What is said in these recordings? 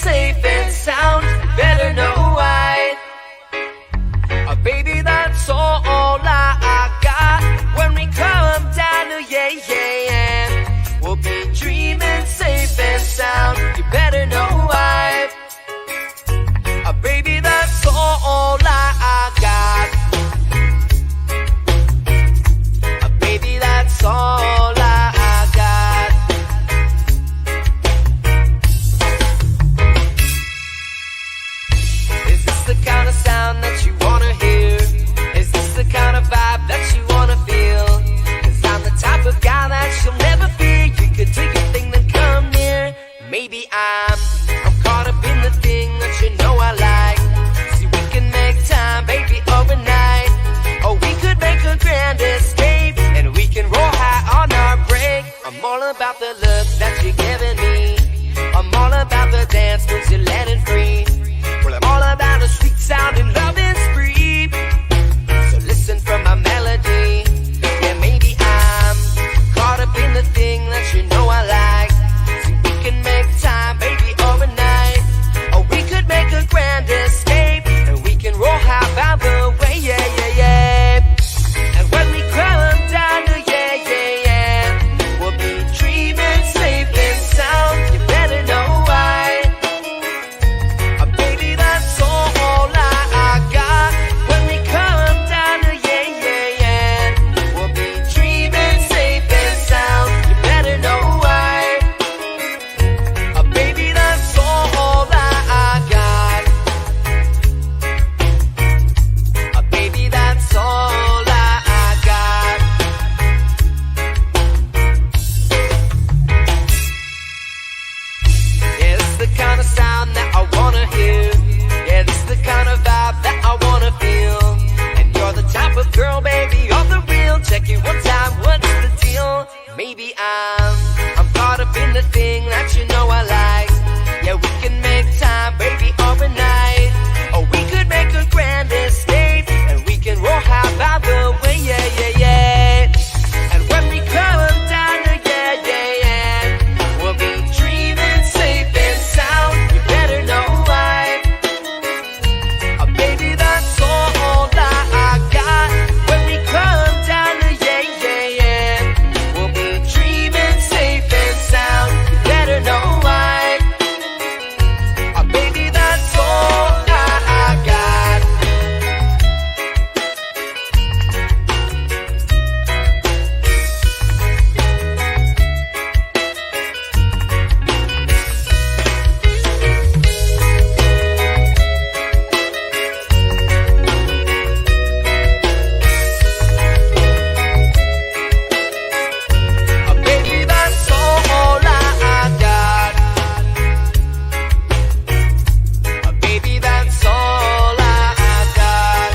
safe and sound. You better know why. Baby, that's all I got. When we come down to we'll be dreaming safe and sound. You better know why. Baby, that's all I got. Baby, that's all I got. Is this the kind of sound that you wanna hear? Is this the kind of vibe that you wanna feel? 'Cause I'm the type of guy that you'll never fear. You could do your thing, then come near. Maybe I'm caught up in the thing that you know I like. See, we can make time, baby, overnight. Or we could make a grand escape, and we can roll high on our break. I'm all about the look that you're giving me. I'm all about the dance moves you're letting free. Well, I'm all about a sweet sound and loving spree. So listen from my melody. Yeah, maybe I'm caught up in the thing that you know I like. See, we can make time, baby, overnight. Or we could make a grand escape, and we can roll high by the way, yeah, yeah, yeah. And when we come down to we'll be dreaming safe and sound. You better know why. Baby, that's all I got. When we come down to we'll be dreaming safe and sound. You better know why. Baby, that's all I got. Baby, that's all I got. Yeah, this is the kind of sound that I wanna hear. Yeah, this is the kind of vibe that I wanna feel. And you're the type of girl, baby, you're the real. Check it one time, what's the deal? Maybe I'm caught up in the thing that you know I like. Yeah, we can make time, baby, overnight. Or we could make a grand escape, and we can roll high by the way, yeah, yeah, yeah. And when we come down to we'll be dreaming safe and sound. You better know why. Baby, that's all I got. When we come down to we'll be dreaming safe and sound. You better know why. Baby, that's all I got. Baby, that's all I got. Baby, that's all I got.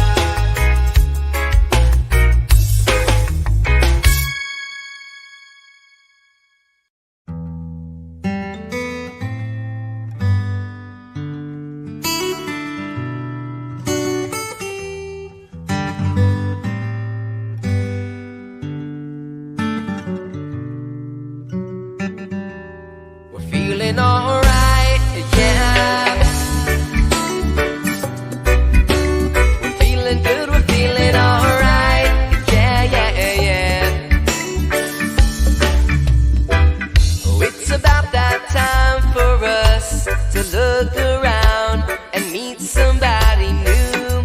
We're feeling alright, yeah. We're feeling good, we're feeling alright, yeah, yeah, yeah. Oh, it's about that time for us to look around and meet somebody new.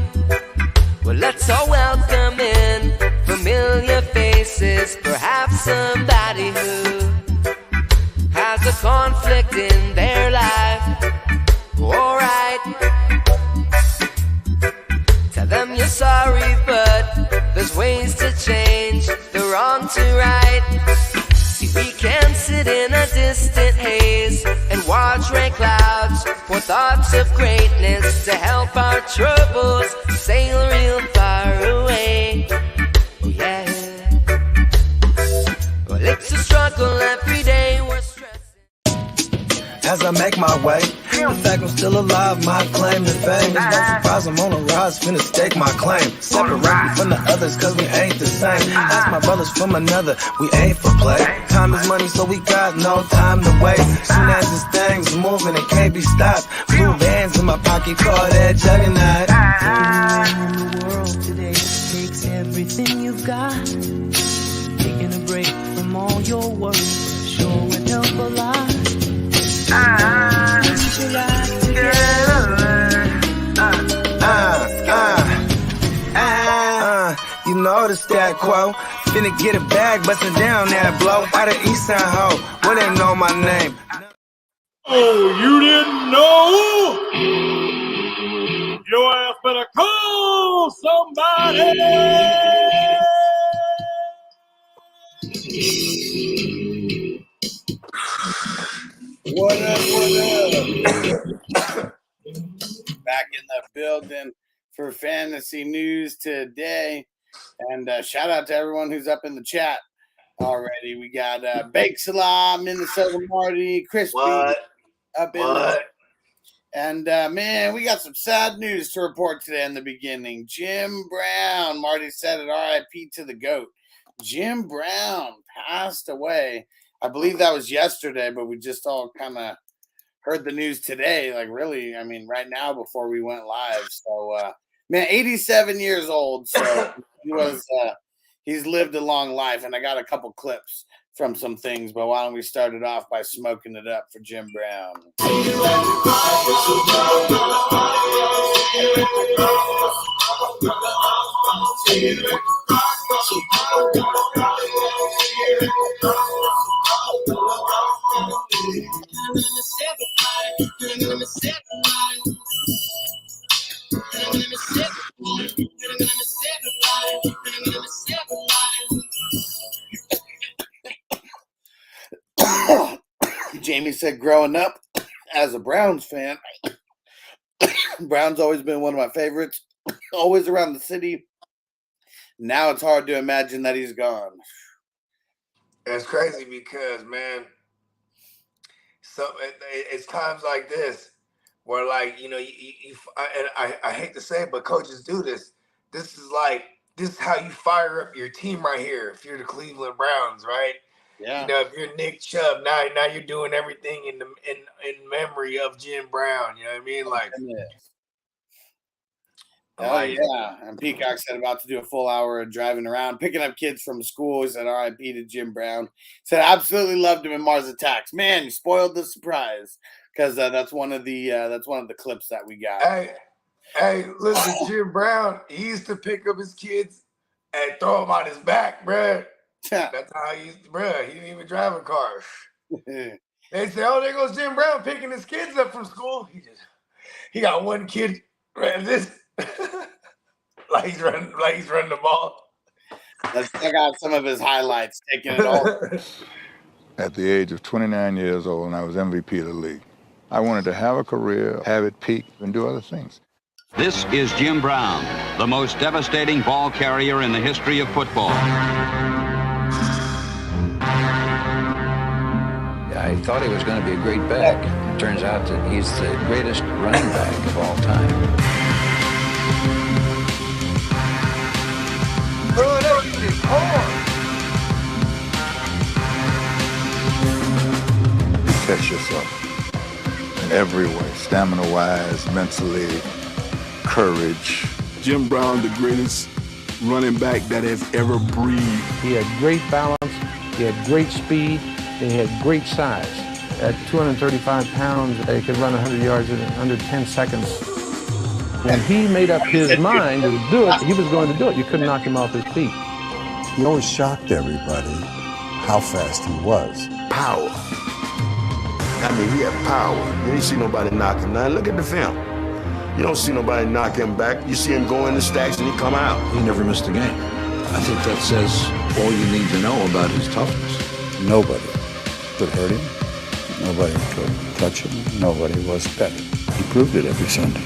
Well, let's all welcome in familiar faces, perhaps somebody who has a conflict in their life. Alright, tell them you're sorry, but there's ways to change the wrong to right. See, we can sit in a distant haze and watch rain clouds pour thoughts of greatness to help our troubles sail real far away. Oh yeah. Well, it's a struggle every day, we're stressing. As I make my way The fact I'm still alive, my claim to fame. It's no surprise I'm on a rise, finna stake my claim. Separate me from the others, cause we ain't the same. Ask my brothers from another, we ain't for play. Time is money, so we got no time to waste. Soon as this thing's moving, it can't be stopped. Blue bands in my pocket, call that juggernaut. In the world today takes everything you've got. Taking a break from all your worries sure would help a lot. Put your life together. You know the stat quo. Finna get a bag, bustin' down that blow. Out of East Side Ho, where they know my name. Oh, you didn't know? Your ass better call somebody. What up? Back in the building for fantasy news today. And shout out to everyone who's up in the chat already. We got Bake Salam, Minnesota Marty, Crispy up in the and man, we got some sad news to report today in the beginning. Jim Brown, Marty said it, RIP to the GOAT. Jim Brown passed away. I believe that was yesterday, but we just all kind of heard the news today, like really, I mean, right now before we went live. So, man, 87 years old. So he's lived a long life, and I got a couple clips from some things, but why don't we start it off by smoking it up for Jim Brown. Jamie said, growing up as a Browns fan, Browns always been one of my favorites, always around the city. Now it's hard to imagine that he's gone. It's crazy because, man, so it's times like this where, like, you know, I hate to say it, but coaches do this. This is how you fire up your team right here. If you're the Cleveland Browns, right? Yeah. You know, if you're Nick Chubb, now you're doing everything in memory of Jim Brown. You know what I mean? Like, yeah. And Peacock said about to do a full hour of driving around, picking up kids from school. He said RIP to Jim Brown. He said absolutely loved him in Mars Attacks. Man, you spoiled the surprise because that's one of the clips that we got. Hey, listen, Jim Brown, he used to pick up his kids and throw them on his back, bruh. That's how he used to, bruh. He didn't even drive a car. They say, oh, there goes Jim Brown picking his kids up from school. He got one kid right this like he's running the ball. Let's check out some of his highlights, taking it all. At the age of 29 years old, and I was MVP of the league. I wanted to have a career, have it peak, and do other things. This is Jim Brown, the most devastating ball carrier in the history of football. I thought he was going to be a great back. It turns out that he's the greatest running back of all time. You test yourself in every way, stamina-wise, mentally, courage. Jim Brown, the greatest running back that has ever breathed. He had great balance, he had great speed, and he had great size. At 235 pounds, he could run 100 yards in under 10 seconds. When he made up his mind to do it, he was going to do it. You couldn't knock him off his feet. He always shocked everybody how fast he was. Power. I mean, he had power. You didn't see nobody knock him down. Look at the film. You don't see nobody knock him back. You see him go in the stacks and he come out. He never missed a game. I think that says all you need to know about his toughness. Nobody could hurt him. Nobody could touch him. Nobody was better. He proved it every Sunday.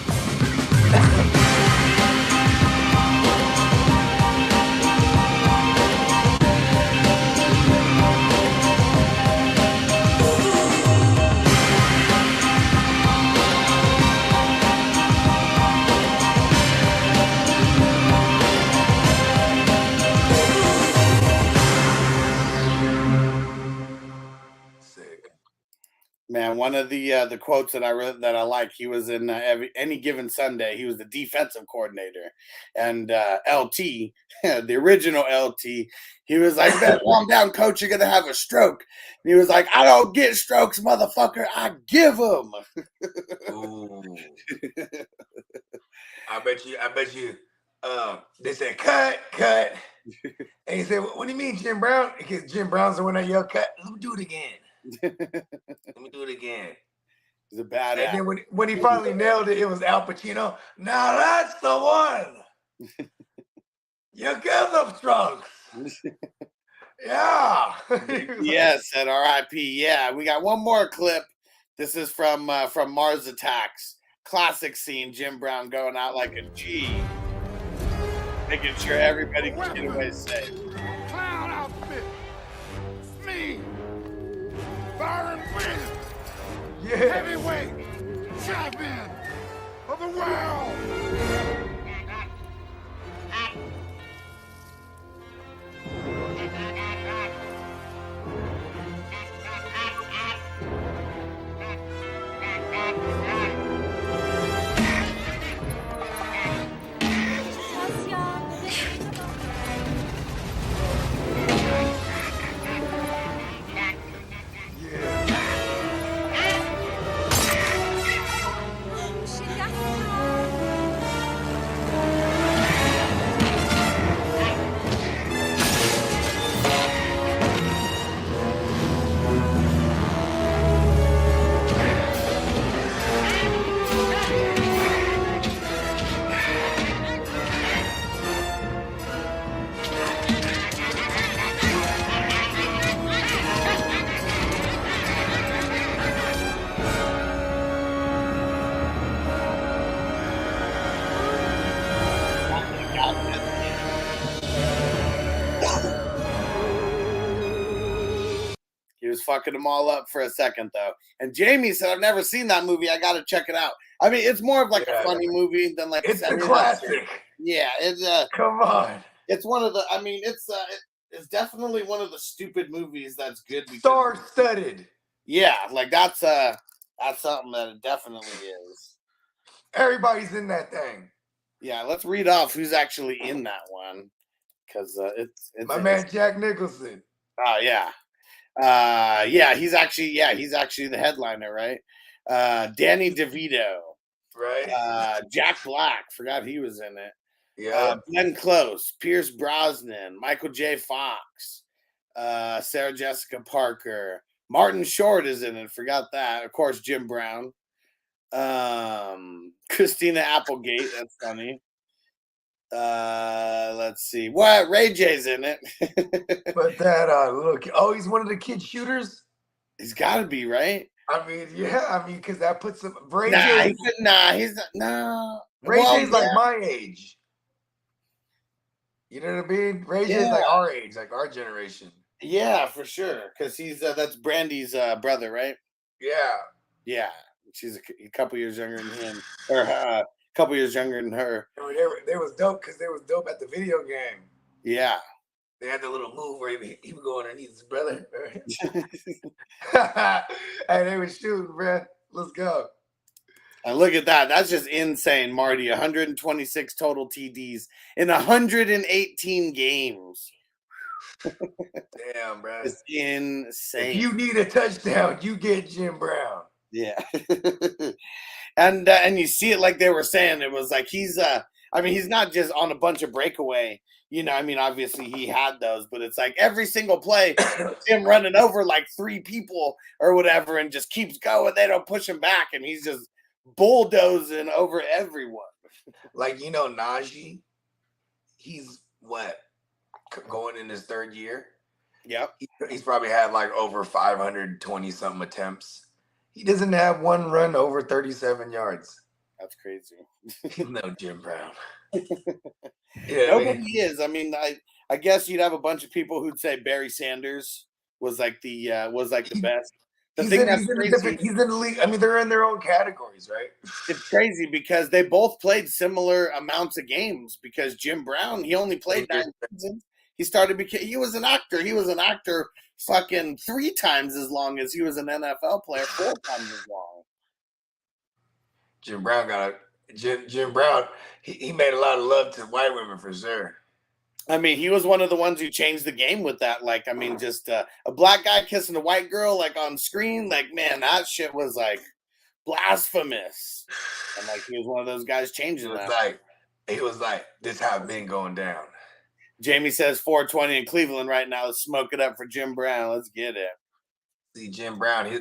Man, one of the quotes that I like, he was in Any Given Sunday. He was the defensive coordinator, and LT, the original LT, he was like, "Man, calm down, coach. You're gonna have a stroke." And he was like, "I don't get strokes, motherfucker. I give them." Ooh. I bet you. They said cut. And he said, "What do you mean, Jim Brown?" Because Jim Brown's the one that yelled cut. Let me do it again. He's a badass. And then when he finally nailed it, it was Al Pacino. Now that's the one. You give them strokes. Yeah. Yes, at RIP. Yeah, we got one more clip. This is from Mars Attacks. Classic scene. Jim Brown going out like a G, making sure everybody can get away safe. Clown outfit. It's me. Byron Williams. Yeah. Heavyweight champion of the world. He was fucking them all up for a second, though. And Jamie said, "I've never seen that movie. I got to check it out." I mean, it's more of like a funny movie than like it's a classic. Yeah, it's come on. It's one of the. I mean, it's definitely one of the stupid movies that's good. Star-studded. Yeah, like that's something that it definitely is. Everybody's in that thing. Yeah, let's read off who's actually in that one, because it's my man Jack Nicholson. Oh yeah, he's actually the headliner, right? Danny DeVito, right? Jack Black, forgot he was in it. Yeah, Glenn Close, Pierce Brosnan, Michael J. Fox, Sarah Jessica Parker, Martin Short is in it. Forgot that. Of course, Jim Brown, Christina Applegate. That's funny. Let's see. What? Ray J's in it. But that look. Oh, he's one of the kid shooters. He's got to be, right? I mean, yeah. I mean, because that puts him. Ray Nah, J. He's not. No. Ray J's like my age. You know what I mean? Ray J's like our age, like our generation. Yeah, for sure. Because he's that's Brandy's brother, right? Yeah. Yeah. She's a couple years younger than him, or a couple years younger than her. They was dope because they was dope at the video game. Yeah. They had the little move where he would go underneath his brother. And they was shooting, bro. Let's go. And look at that. That's just insane, Marty. 126 total TDs in 118 games. Damn, bro. It's insane. If you need a touchdown, you get Jim Brown. Yeah. And you see it like they were saying. It was like he's not just on a bunch of breakaway. I mean, obviously he had those, but it's like every single play, him running over like 3 people or whatever and just keeps going. They don't push him back, and he's just bulldozing over everyone. Like, Najee, he's what? Going in his 3rd year? Yep. He's probably had like over 520-something attempts. He doesn't have one run over 37 yards. That's crazy. No, Jim Brown. Yeah, nobody is. I mean, I guess you'd have a bunch of people who'd say Barry Sanders was like the best. He's in the league. I mean, they're in their own categories, right? It's crazy because they both played similar amounts of games. Because Jim Brown, he only played 9 seasons. He was an actor. He was an actor fucking 3 times as long as he was an NFL player, 4 times as long. Jim Brown Jim Brown, he made a lot of love to white women for sure. I mean, he was one of the ones who changed the game with that. Like, I mean, just a black guy kissing a white girl, like on screen. Like, man, that shit was like blasphemous. And like, he was one of those guys changing that. He was like, this how it been going down. Jamie says 420 in Cleveland right now. Let's smoke it up for Jim Brown. Let's get it. See, Jim Brown,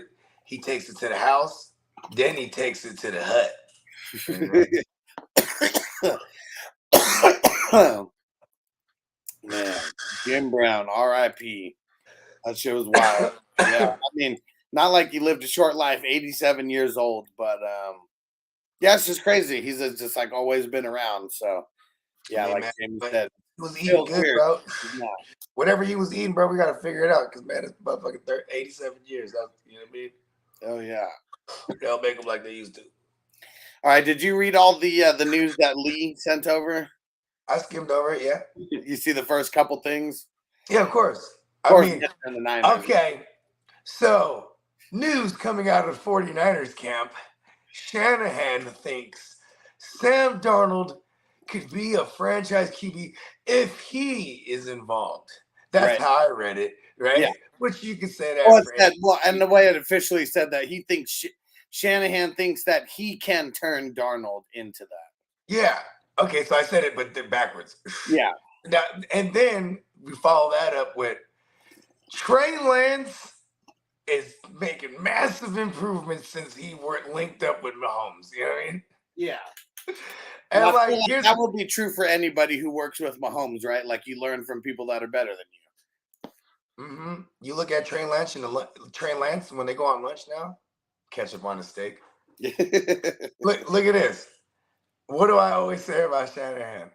he takes it to the house, then he takes it to the hut. Man, Jim Brown, R.I.P. That shit was wild. Yeah, I mean, not like he lived a short life, 87 years old, but yeah, it's just crazy. He's just like always been around. So yeah, like Jamie said, he was eating good, weird. bro. Whatever he was eating, bro, we gotta figure it out because man, it's motherfucking 87 years. You know what I mean? Oh yeah, they'll make them like they used to. All right, did you read all the news that Lee sent over? I skimmed over it, yeah. You see the first couple things? Yeah, of course. Of course, I mean, in the 90s. Okay, so news coming out of 49ers camp. Shanahan thinks Sam Darnold could be a franchise QB if he is involved. That's how I read it, right? Yeah. Which you could say that. And the way it officially said that, he thinks Shanahan thinks that he can turn Darnold into that. Yeah. Okay, so I said it, but backwards. Yeah. Now, and then we follow that up with Trey Lance is making massive improvements since he weren't linked up with Mahomes. You know what I mean? Yeah. And like that will be true for anybody who works with Mahomes, right? Like you learn from people that are better than you. Mm-hmm. You look at Trey Lance when they go on lunch now, ketchup on a steak. look at this. What do I always say about Shanahan?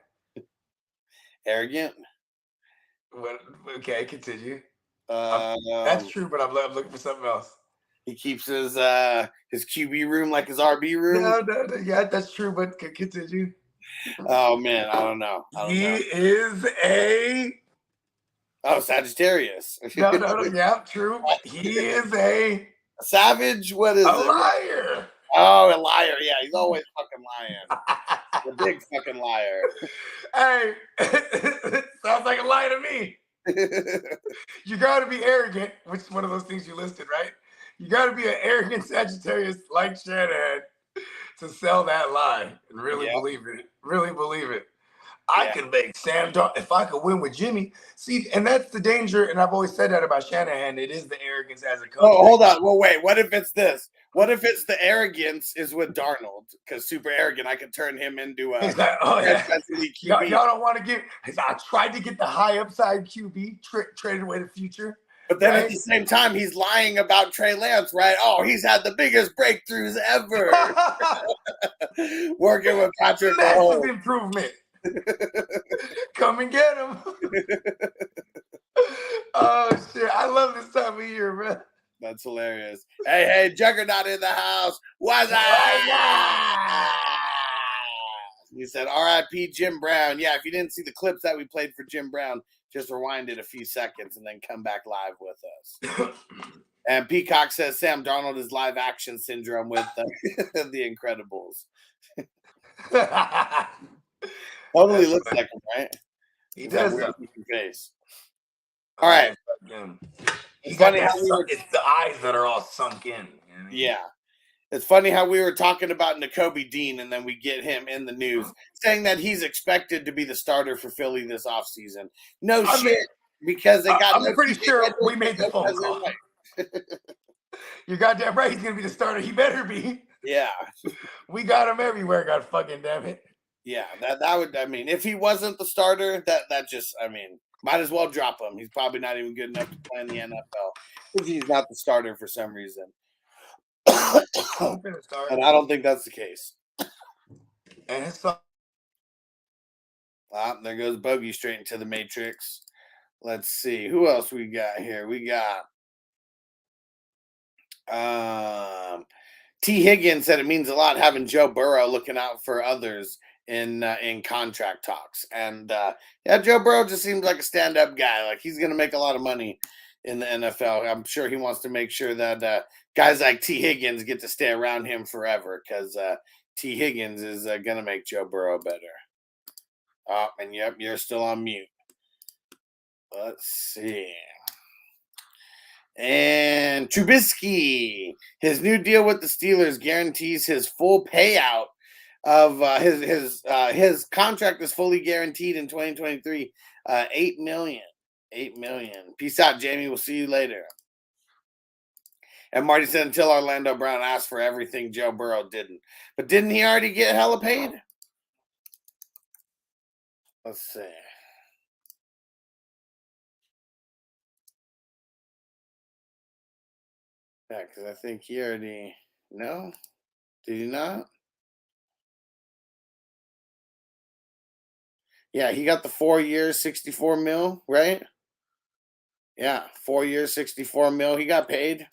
Arrogant. Okay, continue. That's true, but I'm looking for something else. He keeps his QB room like his RB room. No, yeah, that's true, but continue. Oh man, I don't know. He is a Sagittarius. No, yeah, true. He is a savage. What is a it? liar. Oh, a liar. Yeah, he's always fucking lying. A big fucking liar. Hey, sounds like a lie to me. You got to be arrogant, which is one of those things you listed, right? You got to be an arrogant Sagittarius like Shanahan to sell that lie and really believe it. Really believe it. I can make Sam Darnold if I could win with Jimmy. See, and that's the danger. And I've always said that about Shanahan. It is the arrogance as a coach. Oh, hold on. Well, wait. What if it's this? What if it's the arrogance is with Darnold? Because super arrogant, I could turn him into a QB. Y'all don't want to get. I tried to get the high upside QB, traded away the future. But then at the same time, he's lying about Trey Lance, right? Oh, he's had the biggest breakthroughs ever. Working with Patrick Mahomes. Massive improvement. Come and get him. Oh shit! I love this time of year, bro. That's hilarious. Hey, Juggernaut in the house. What's up? He said, "R.I.P. Jim Brown." Yeah, if you didn't see the clips that we played for Jim Brown, just rewind it a few seconds and then come back live with us. And Peacock says Sam Darnold is live action syndrome with the Incredibles. Totally looks like him, right? He does. Face. All right. It's funny how it's the eyes that are all sunk in. You know what I mean? Yeah. It's funny how we were talking about Nakobe Dean and then we get him in the news saying that he's expected to be the starter for Philly this offseason. No shit. Because they got I'm pretty sure we made the phone call. You're goddamn right. He's going to be the starter. He better be. Yeah. We got him everywhere. God fucking damn it. Yeah, that would, I mean, if he wasn't the starter, that just, I mean, might as well drop him. He's probably not even good enough to play in the NFL if he's not the starter for some reason. And I don't think that's the case. And his son. There goes Bogey straight into the Matrix. Let's see. Who else we got here? We got T. Higgins said it means a lot having Joe Burrow looking out for others in contract talks. And yeah, Joe Burrow just seems like a stand-up guy. Like he's gonna make a lot of money in the NFL. I'm sure he wants to make sure that guys like T. Higgins get to stay around him forever because T. Higgins is going to make Joe Burrow better. Oh, and yep, you're still on mute. Let's see. And Trubisky, his new deal with the Steelers guarantees his full payout of his contract is fully guaranteed in 2023. $8 million. $8 million. Peace out, Jamie. We'll see you later. And Marty said until Orlando Brown asked for everything, Joe Burrow didn't. But didn't he already get hella paid? Let's see. Yeah, because I think he already. No? Did he not? Yeah, he got the 4 years, 64 mil, right? Yeah, 4 years, 64 mil. He got paid.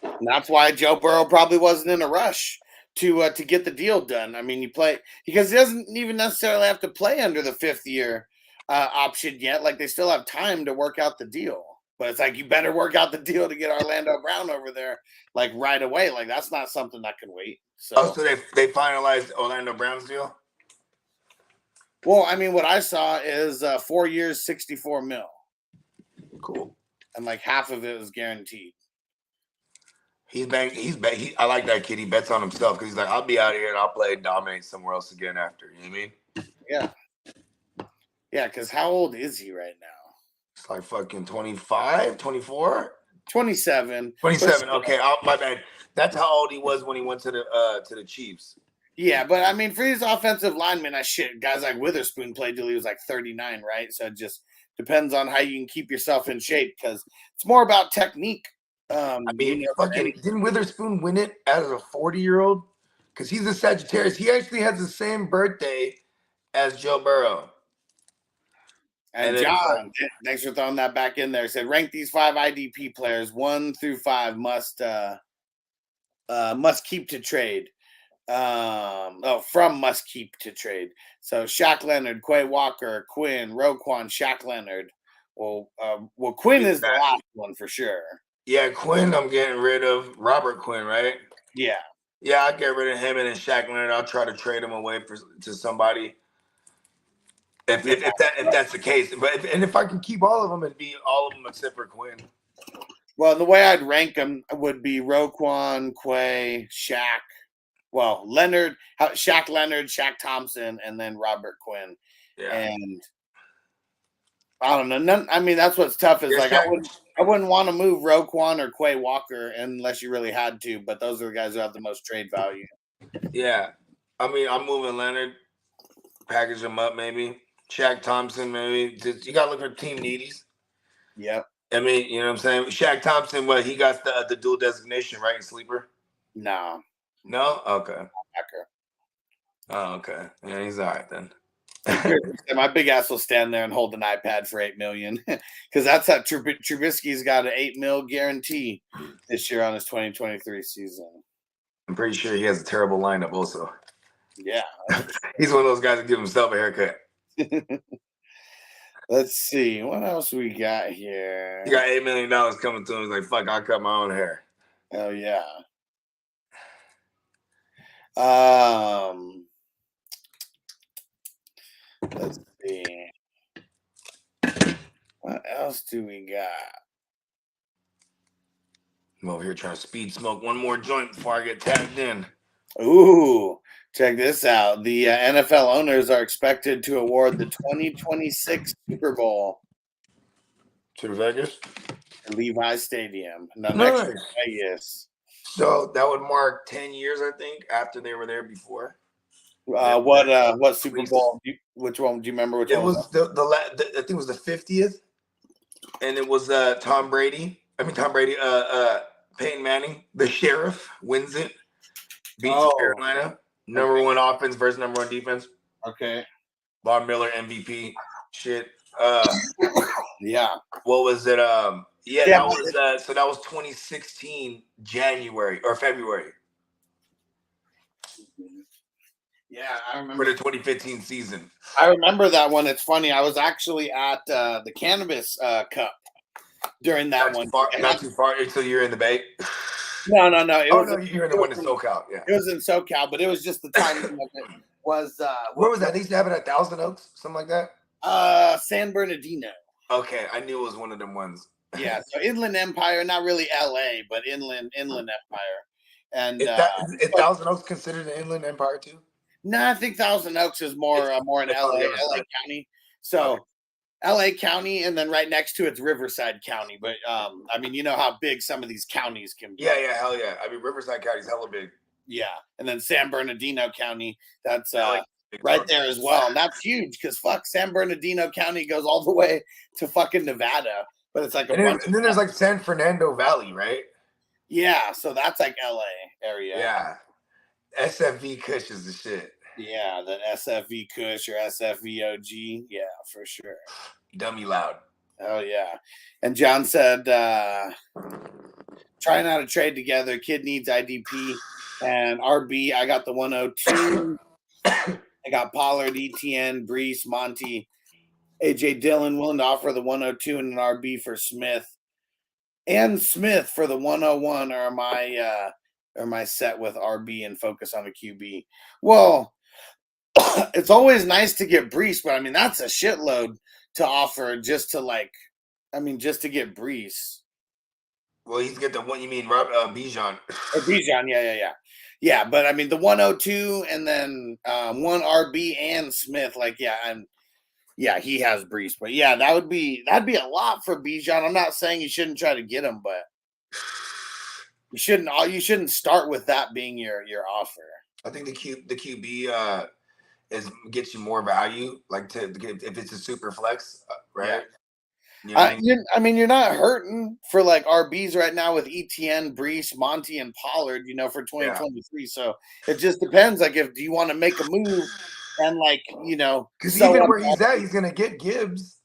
And that's why Joe Burrow probably wasn't in a rush to get the deal done. I mean, you play because he doesn't even necessarily have to play under the 5th year option yet. Like they still have time to work out the deal. But it's like you better work out the deal to get Orlando Brown over there like right away. Like that's not something that can wait. So they finalized Orlando Brown's deal? Well, I mean, what I saw is 4 years, 64 mil. Cool. And like half of it was guaranteed. I like that kid. He bets on himself because he's like, I'll be out here and I'll play and dominate somewhere else again after. You know what I mean? Yeah. Yeah, because how old is he right now? It's like fucking 25, 24? 27. 27. Okay, my bad. That's how old he was when he went to the Chiefs. Yeah, but I mean, for these offensive linemen, guys like Witherspoon played till he was like 39, right? So it just depends on how you can keep yourself in shape because it's more about technique. I mean, didn't Witherspoon win it as a 40-year-old? Because he's a Sagittarius. He actually has the same birthday as Joe Burrow. And John, thanks for throwing that back in there. He said, rank these 5 IDP players 1 through 5 must keep to trade. From must keep to trade. So Shaq Leonard, Quay Walker, Quinn, Roquan, Shaq Leonard. Well, Quinn is the last one for sure. Yeah, Quinn, I'm getting rid of Robert Quinn, right? Yeah. Yeah, I'll get rid of him and then Shaq Leonard. I'll try to trade him away to somebody. If that's the case, but if I can keep all of them, it'd be all of them except for Quinn. Well, the way I'd rank them would be Roquan, Quay, Shaq. Well, Leonard, Shaq Leonard, Shaq Thompson, and then Robert Quinn. Yeah. And I don't know. I mean, that's what's tough is like I wouldn't want to move Roquan or Quay Walker unless you really had to. But those are the guys who have the most trade value. Yeah, I mean, I'm moving Leonard, package him up maybe. Shaq Thompson, maybe. You got to look for team needies. Yep. I mean, you know what I'm saying? Shaq Thompson, he got the dual designation, right, in sleeper? No. No? Okay. Packer. Oh, okay. Yeah, he's all right then. My big ass will stand there and hold an iPad for $8 million because that's how Trubisky's got an $8 million guarantee this year on his 2023 season. I'm pretty sure he has a terrible lineup also. Yeah. He's one of those guys that give himself a haircut. Let's see. What else we got here? He got $8 million coming to him. He's like, fuck, I'll cut my own hair. Oh, yeah. Let's see. What else do we got? I'm over here trying to speed smoke one more joint before I get tagged in. Ooh, check this out. The NFL owners are expected to award the 2026 Super Bowl to Vegas? Levi Stadium. No, nice. Next Vegas. So that would mark 10 years, I think, after they were there before. What Super Bowl? Which one? Do you remember which one? It was I think it was the 50th, and it was Tom Brady, Peyton Manning, the sheriff, wins it, beats Carolina, number one offense versus number one defense. Okay. Bob Miller MVP. Shit. Yeah. What was it? That was so that was 2016 January or February. Yeah, I for remember the 2015 season. I remember that one. It's funny. I was actually at the Cannabis Cup during that one. Not too far until you're in the Bay. No. It Oh was no, you're in the one in SoCal. Yeah, it was in SoCal, but it was just the timing of it was. Where was that? They used to have it at Thousand Oaks, something like that. San Bernardino. Okay, I knew it was one of them ones. Yeah, so Inland Empire, not really LA, but Inland Empire. And is Thousand Oaks considered an Inland Empire too? No, I think Thousand Oaks is more in LA County. So LA County, and then right next to it's Riverside County. But I mean, you know how big some of these counties can be. Yeah, hell yeah. I mean, Riverside County's hella big. Yeah, and then San Bernardino County, that's right there as well, and that's huge because fuck, San Bernardino County goes all the way to fucking Nevada, but it's like and then there's like San Fernando Valley, right? Yeah, so that's like LA area. Yeah, SFV Kush is the shit. Yeah, the SFV Kush or SFVOG. Yeah, for sure. Dummy loud. Oh yeah. And John said, trying how to trade together. Kid needs IDP and RB. I got the 102. I got Pollard, ETN, Brees, Monty, AJ Dillon willing to offer the 102 and an RB for Smith. And Smith for the 101 or am I set with RB and focus on a QB? Well, it's always nice to get Brees, but I mean that's a shitload to offer just to just to get Brees. Well, he's get the one. You mean Bijan? Bijan, yeah. But I mean the 102 and then one RB and Smith, he has Brees. But yeah, that'd be a lot for Bijan. I'm not saying you shouldn't try to get him, but you shouldn't start with that being your offer. I think the QB gets you more value, like if it's a super flex, right? Yeah. I mean, you're not hurting for like RBs right now with ETN, Brees, Monty, and Pollard, for 2023. Yeah. So it just depends. Like, do you want to make a move and because even where he's at, he's gonna get Gibbs,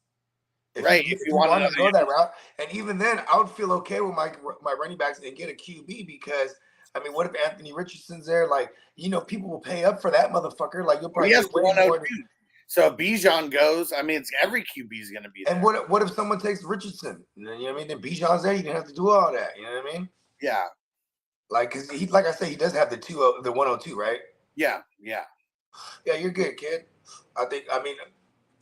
if you want to go that route. And even then, I would feel okay with my running backs and get a QB because. I mean, what if Anthony Richardson's there? Like, people will pay up for that motherfucker. Like, you'll probably get way more. So if Bijan goes, I mean, it's every QB is going to be there. And what if someone takes Richardson? You know what I mean? Then Bijan's there. You didn't have to do all that. You know what I mean? Yeah. Like, cause like I said, he does have the 102, right? Yeah. Yeah, you're good, kid. I think. I mean,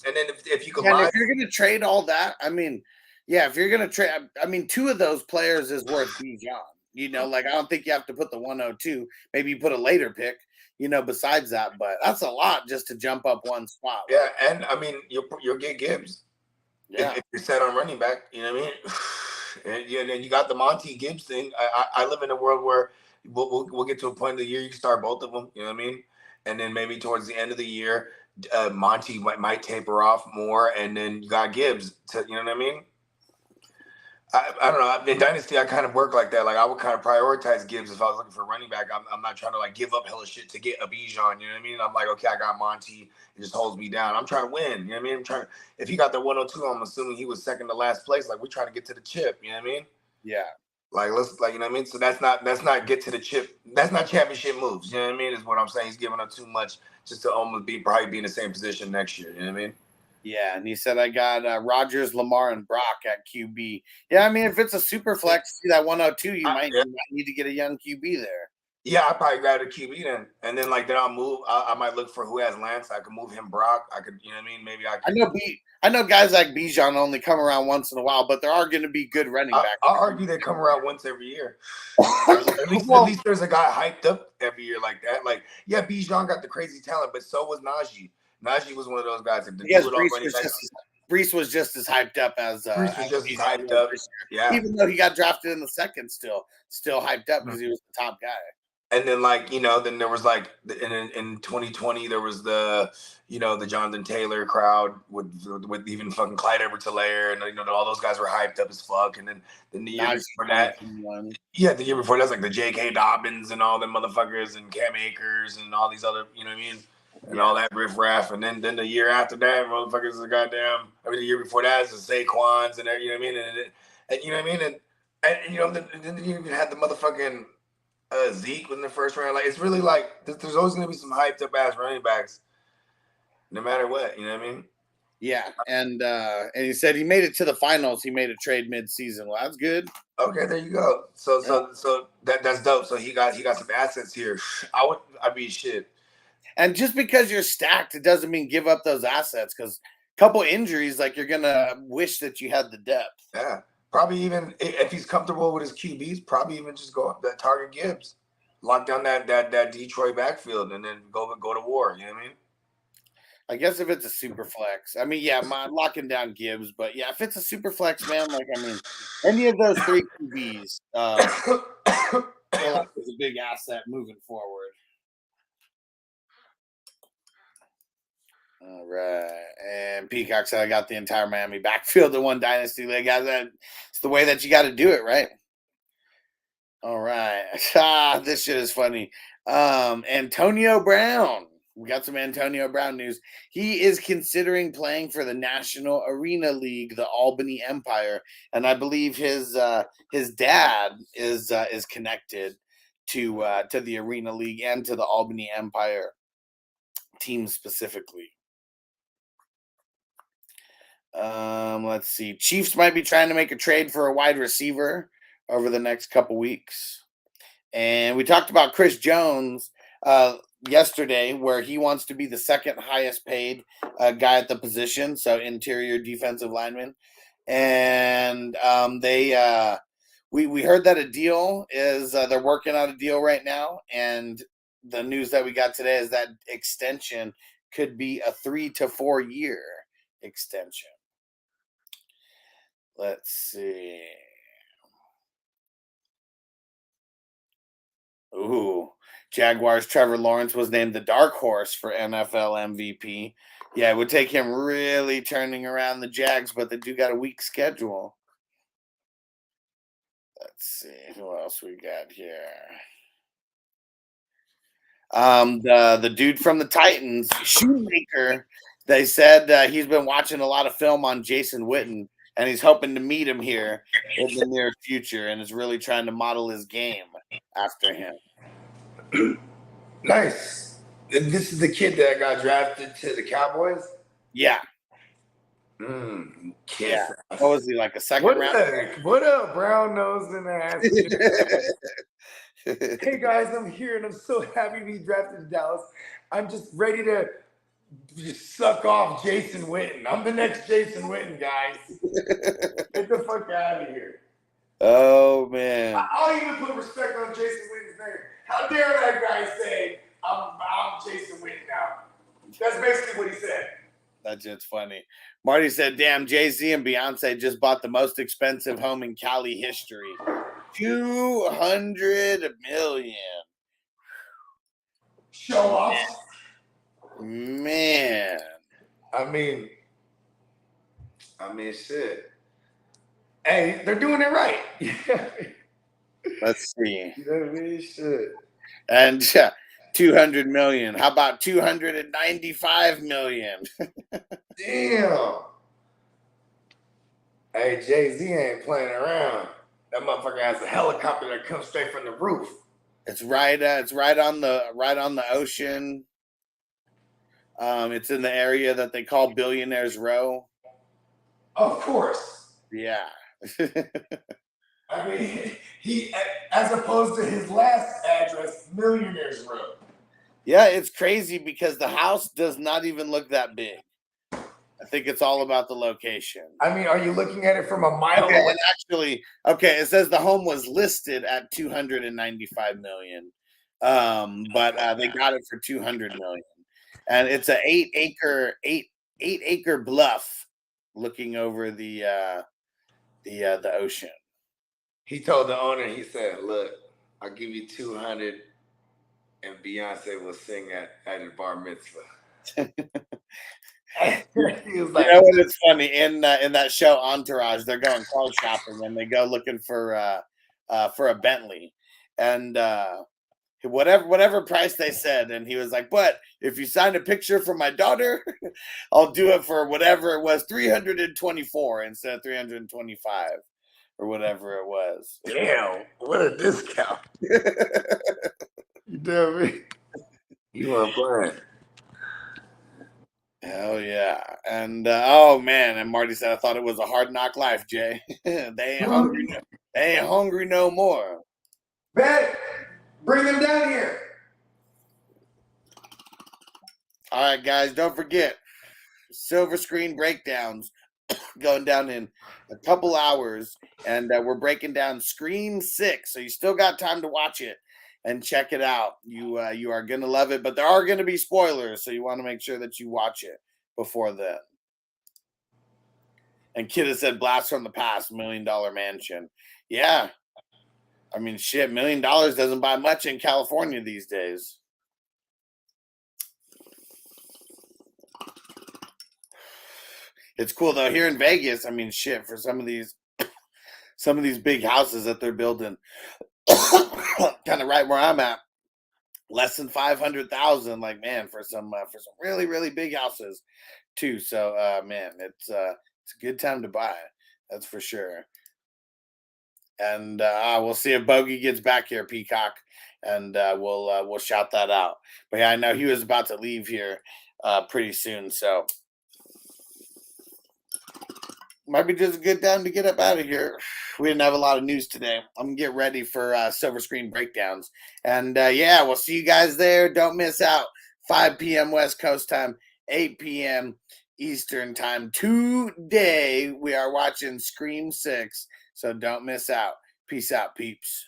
and then if you combine, if you're going to trade all that, I mean, yeah, if you're going to trade, I mean, two of those players is worth Bijan. I don't think you have to put the 102. Maybe you put a later pick, besides that. But that's a lot just to jump up one spot. Yeah, and I mean, you'll get Gibbs. Yeah. If you're set on running back, you know what I mean? And then you got the Monty Gibbs thing. I live in a world where we'll get to a point of the year you can start both of them, you know what I mean? And then maybe towards the end of the year, Monty might taper off more, and then you got Gibbs, you know what I mean? I don't know. In Dynasty, I kind of work like that. Like, I would kind of prioritize Gibbs if I was looking for a running back. I'm not trying to, give up hella shit to get a Bijan, you know what I mean? I'm like, okay, I got Monty. It just holds me down. I'm trying to win, you know what I mean? If he got the 102, I'm assuming he was second to last place. Like, we're trying to get to the chip, you know what I mean? Yeah. You know what I mean? So that's not get to the chip. That's not championship moves, you know what I mean? Is what I'm saying. He's giving up too much just to almost probably be in the same position next year, you know what I mean? Yeah, and he said I got Rodgers, Lamar, and Brock at QB. Yeah, I mean, if it's a super flex, see that 102, you might need to get a young QB there. Yeah, I probably grab a QB then, and then then I'll move. I might look for who has Lance. I could move him, Brock. I could, you know what I mean? Maybe I could. I know guys like Bijan only come around once in a while, but there are going to be good running backs. I'll argue they come around once every year. at least there's a guy hyped up every year like that. Like, yeah, Bijan got the crazy talent, but so was Najee. Najee was one of those guys that Brees was just as hyped up as Brees was just as hyped up. Yeah, even though he got drafted in the second, still hyped up because he was the top guy. And then then there was in 2020 there was the the Jonathan Taylor crowd with even fucking Clyde Edwards-Helaire and all those guys were hyped up as fuck. And then the year before that, the year before that's the J.K. Dobbins and all them motherfuckers and Cam Akers and all these other you know what I mean. And all that riffraff, and then the year after that, motherfuckers is goddamn. I mean, the year before that is the Saquons and you know what I mean, and you know what I mean, and then you even had the motherfucking Zeke in the first round. Like, it's really like there's always going to be some hyped up ass running backs, no matter what. You know what I mean? Yeah, and he said he made it to the finals. He made a trade mid-season. Well, that's good. Okay, there you go. So that's dope. So he got some assets here. I mean, shit. And just because you're stacked, it doesn't mean give up those assets. Because a couple injuries, like you're gonna wish that you had the depth. Yeah, probably even if he's comfortable with his QBs, probably even just go up that target Gibbs, lock down that Detroit backfield, and then go to war. You know what I mean? I guess if it's a super flex, I mean, yeah, I'm locking down Gibbs, but yeah, if it's a super flex, man, like I mean, any of those three QBs, feel like there's a big asset moving forward. All right, and Peacock said I got the entire Miami backfield in one dynasty league. It's the way that you got to do it, right? All right, this shit is funny. Antonio Brown. We got some Antonio Brown news. He is considering playing for the National Arena League, the Albany Empire, and I believe his dad is connected to the Arena League and to the Albany Empire team specifically. Let's see. Chiefs might be trying to make a trade for a wide receiver over the next couple weeks, and we talked about Chris Jones yesterday, where he wants to be the second highest paid guy at the position, so interior defensive lineman. And we heard that a deal is they're working out a deal right now, and the news that we got today is that extension could be a 3 to 4 year extension. Let's see. Ooh. Jaguars' Trevor Lawrence was named the dark horse for NFL MVP. Yeah, it would take him really turning around the Jags, but they do got a weak schedule. Let's see who else we got here. The dude from the Titans, Shoemaker. They said he's been watching a lot of film on Jason Witten, and he's hoping to meet him here in the near future, and is really trying to model his game after him. Nice. And this is the kid that got drafted to the Cowboys? Yeah. Yeah. What was he, like a second round? What up, brown nose and ass? Hey guys, I'm here and I'm so happy to be drafted to Dallas. I'm just ready to just suck off Jason Witten. I'm the next Jason Witten, guys. Get the fuck out of here. Oh man. I'll even put respect on Jason Witten's name. How dare that guy say I'm Jason Witten now? That's basically what he said. That's just funny. Marty said, damn, Jay-Z and Beyonce just bought the most expensive home in Cali history. $200 million. Show off. Man. I mean, shit. Hey, they're doing it right. Let's see. You know what I mean? Shit. And 200 million. How about 295 million? Damn. Hey, Jay-Z ain't playing around. That motherfucker has a helicopter that comes straight from the roof. It's right on the ocean. It's in the area that they call Billionaires Row. Of course. Yeah. I mean, he, as opposed to his last address, Millionaires Row. Yeah, it's crazy because the house does not even look that big. I think it's all about the location. I mean, are you looking at it from a mile away? And actually, it says the home was listed at $295 million, but they got it for $200 million, and it's an 8-acre bluff looking over the ocean. He told the owner, he said, "Look, I'll give you 200, and Beyonce will sing at his bar mitzvah." He was like, you know what? It's funny in that show Entourage, they're going car shopping and they go looking for a Bentley, and whatever price they said, and he was like, "But if you sign a picture for my daughter, I'll do it for whatever it was, 324 instead of 325 or whatever it was." Damn, what a discount! tell me. You weren't playing. Hell yeah. And oh man, and Marty said I thought it was a hard knock life, Jay. They ain't hungry no more. Ben, bring him down here. All right, guys, don't forget Silver Screen Breakdowns going down in a couple hours, and we're breaking down Scream 6, so you still got time to watch it and check it out. You are gonna love it, but there are gonna be spoilers, so you want to make sure that you watch it before then. And Kid has said Blast from the Past, $1 Million Mansion. Yeah, I mean shit, $1 million doesn't buy much in California these days. It's cool though here in Vegas. I mean, shit, for some of these big houses that they're building, kind of right where I'm at, less than 500,000. Like, man, for some really really big houses too. So, man, it's a good time to buy. That's for sure. And we'll see if Bogey gets back here, Peacock, and we'll shout that out. But yeah, I know he was about to leave here pretty soon, so. Might be just a good time to get up out of here. We didn't have a lot of news today. I'm going to get ready for Silver Screen Breakdowns. And yeah, we'll see you guys there. Don't miss out. 5 p.m. West Coast time, 8 p.m. Eastern time. Today, we are watching Scream 6. So don't miss out. Peace out, peeps.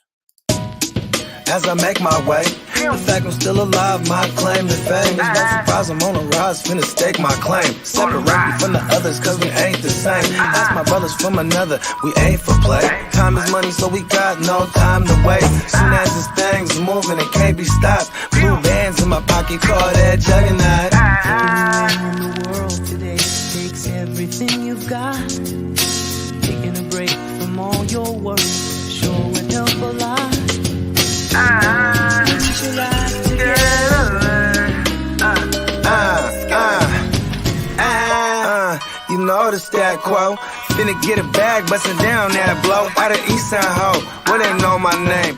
As I make my way, the fact I'm still alive, my claim to fame. It's no surprise I'm on a rise, finna stake my claim. Separate me from the others, cause we ain't the same. Ask my brothers from another, we ain't for play. Time is money, so we got no time to wait. Soon as this thing's moving, it can't be stopped. Blue bands in my pocket, call that juggernaut. In the world today takes everything you've got. Taking a break from all your work sure would help a lot. You know the stat quo. Finna get a bag, bustin' down that blow. Out of East Side Ho, where they know my name.